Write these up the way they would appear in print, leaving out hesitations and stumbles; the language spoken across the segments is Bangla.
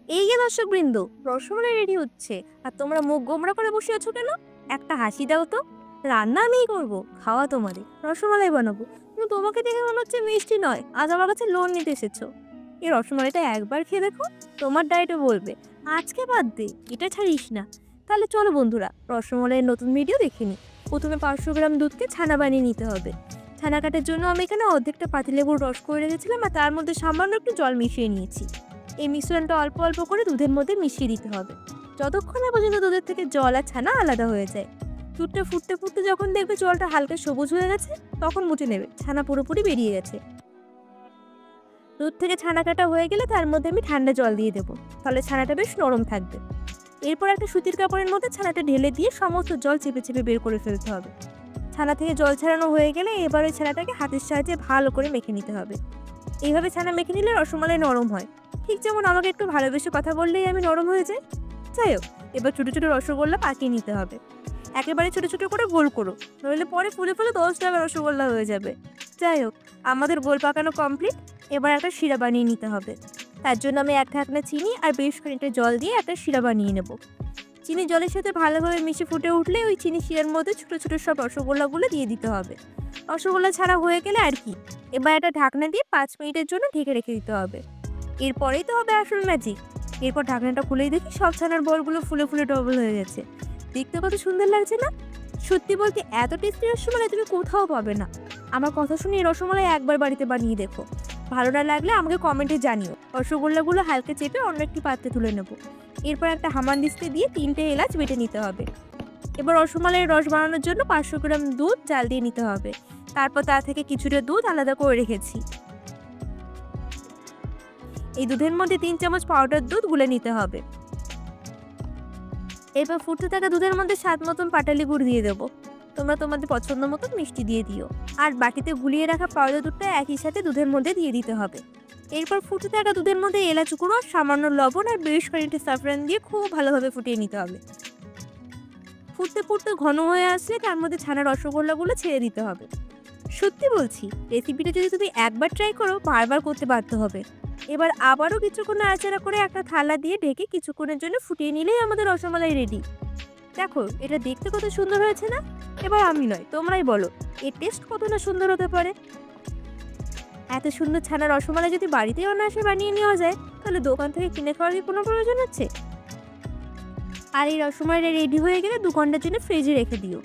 এই যে দর্শকবৃন্দ, রসমালাই রেডি হচ্ছে আর তোমরা মুখ গোমড়া করে বসে আছো কেন? একটা হাসি দাও তো। রান্না আমিই করবো, খাওয়া তোমাদের, রসমালাই বানাবো। কিন্তু তোমাকে দেখে মনে হচ্ছে মিষ্টি নয়, আজ আমার কাছে লোন নিতে এসেছো। এই রসমালাইটা একবার খেয়ে দেখো, তোমার ডায়েটও বলবে আজকে বাদ দে, এটা ছাড়িস না। তাহলে চলো বন্ধুরা, রসমালাইয়ের নতুন ভিডিও দেখে নিই। প্রথমে 500 গ্রাম দুধকে ছানা বানিয়ে নিতে হবে। ছানা কাটার জন্য আমি এখানে অর্ধেকটা পাতিলেবুর রস করে রেখেছিলাম আর তার মধ্যে সামান্য একটু জল মিশিয়ে নিয়েছি। এই মিশ্রণটা অল্প অল্প করে দুধের মধ্যে মিশিয়ে দিতে হবে, যতক্ষণ না পর্যন্ত দুধের থেকে জল আর ছানা আলাদা হয়ে যায়। দুধটা ফুটতে ফুটতে যখন দেখবে জলটা হালকা সবুজ হয়ে গেছে, তখন মুছে নেবে, ছানা পুরোপুরি বেরিয়ে গেছে। দুধ থেকে ছানা কাটা হয়ে গেলে তার মধ্যে আমি ঠান্ডা জল দিয়ে দেবো, তাহলে ছানাটা বেশ নরম থাকবে। এরপর একটা সুতির কাপড়ের মধ্যে ছানাটা ঢেলে দিয়ে সমস্ত জল চেপে চেপে বের করে ফেলতে হবে। ছানা থেকে জল ছাড়ানো হয়ে গেলে এবার ওই ছানাটাকে হাতের সাহায্যে ভালো করে মেখে নিতে হবে। এইভাবে ছানা মেখে নিলে রসমালাই নরম হয়, ঠিক যেমন আমাকে একটু ভালোবেসে কথা বললেই আমি নরম হয়ে যাই। যাই হোক, এবার ছোটো ছোটো রসগোল্লা পাকিয়ে নিতে হবে। একেবারে ছোটো ছোটো করে গোল করো, নইলে পরে ফুলে ফুলে 10 টাকা রসগোল্লা হয়ে যাবে। যাই হোক, আমাদের গোল পাকানো কমপ্লিট। এবার একটা শিরা বানিয়ে নিতে হবে। তার জন্য আমি 1 ঢাকনা চিনি আর বেশ খানিকটা জল দিয়ে একটা শিরা বানিয়ে নেব। চিনি জলের সাথে ভালোভাবে মিশে ফুটে উঠলে ওই চিনি শিরার মধ্যে ছোটো ছোটো সব রসগোল্লাগুলো দিয়ে দিতে হবে। রসগোল্লা ছাড়া হয়ে গেলে আর কি, এবার একটা ঢাকনা দিয়ে 5 মিনিটের জন্য ঢেকে রেখে দিতে হবে। এরপরেই তো হবে আসল ম্যাজিক। এরপর ঢাকনাটা খুলেই দেখি সব ছানার বলগুলো ফুলে ফুলে ডবল হয়ে গেছে। দেখতে কত সুন্দর লাগছে না? সত্যি বলতে এত টেস্টি রসমালাই তুমি কোথাও পাবে না। আমার কথা শুনে এই রসমালাই একবার বাড়িতে বানিয়ে দেখো। ভালো না লাগলে আমাকে কমেন্টে জানিও। রসগোল্লাগুলো হালকা চেপে অন্য একটি পাত্রে তুলে নেব। এরপর একটা হামানদিস্তে দিয়ে 3টে এলাচ বেটে নিতে হবে। এবার রসমালাইয়ের রস বানানোর জন্য 500 গ্রাম দুধ জাল দিয়ে নিতে হবে। তারপর তা থেকে কিছুটা দুধ আলাদা করে রেখেছি। এই দুধের মধ্যে 3 চামচ পাউডার দুধ গুলে নিতে হবে। এবার ফুটতে থাকা দুধের মধ্যে স্বাদ মতন পাটালি গুড় দিয়ে দেবো। তোমরা তোমাদের পছন্দ মতন মিষ্টি দিয়ে দিও। আর বাটিতে গুলিয়ে রাখা পাউডার দুধটা একই সাথে দুধের মধ্যে দিয়ে দিতে হবে। এরপর ফুটতে থাকা দুধের মধ্যে এলাচ গুঁড়ো, সামান্য লবণ আর বেশ খানিকটা সাফরান দিয়ে খুব ভালোভাবে ফুটিয়ে নিতে হবে। ফুটতে ফুটতে ঘন হয়ে আসলে তার মধ্যে ছানা রসগোল্লাগুলো ছেড়ে দিতে হবে। সত্যি বলছি, রেসিপিটা যদি তুমি একবার ট্রাই করো বারবার করতে বাধ্য হবে। এবার আবারও কিছুক্ষণ নাড়াচাড়া করে একটা থালা দিয়ে ঢেকে কিছুক্ষণের জন্য ফুটিয়ে নিলেই আমাদের রসমালাই রেডি। দেখো, এটা দেখতে কত সুন্দর হয়েছে না? এবার আমি নয়, তোমরাই বলো এর টেস্ট কত না সুন্দর হতে পারে। এত সুন্দর ছানা রসমালাই যদি বাড়িতেই অনায়াসে বানিয়ে নেওয়া যায়, তাহলে দোকান থেকে কিনে খাওয়ার কি কোনো প্রয়োজন আছে? আর এই রসমালাই রেডি হয়ে গেলে 2 ঘন্টার জন্য ফ্রিজে রেখে দিও।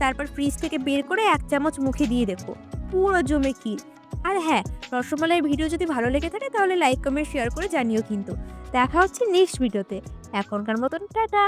তারপর ফ্রিজ থেকে বের করে 1 চামচ মুখে দিয়ে দেখো, পুরো জমে ক্ষীর। আর হ্যাঁ, রসমালাইয়ের ভিডিও যদি ভালো লেগে থাকে তাহলে লাইক কমেন্ট শেয়ার করে জানিও কিন্তু। দেখা হচ্ছে নেক্সট ভিডিওতে। এখনকার মতন টাটা।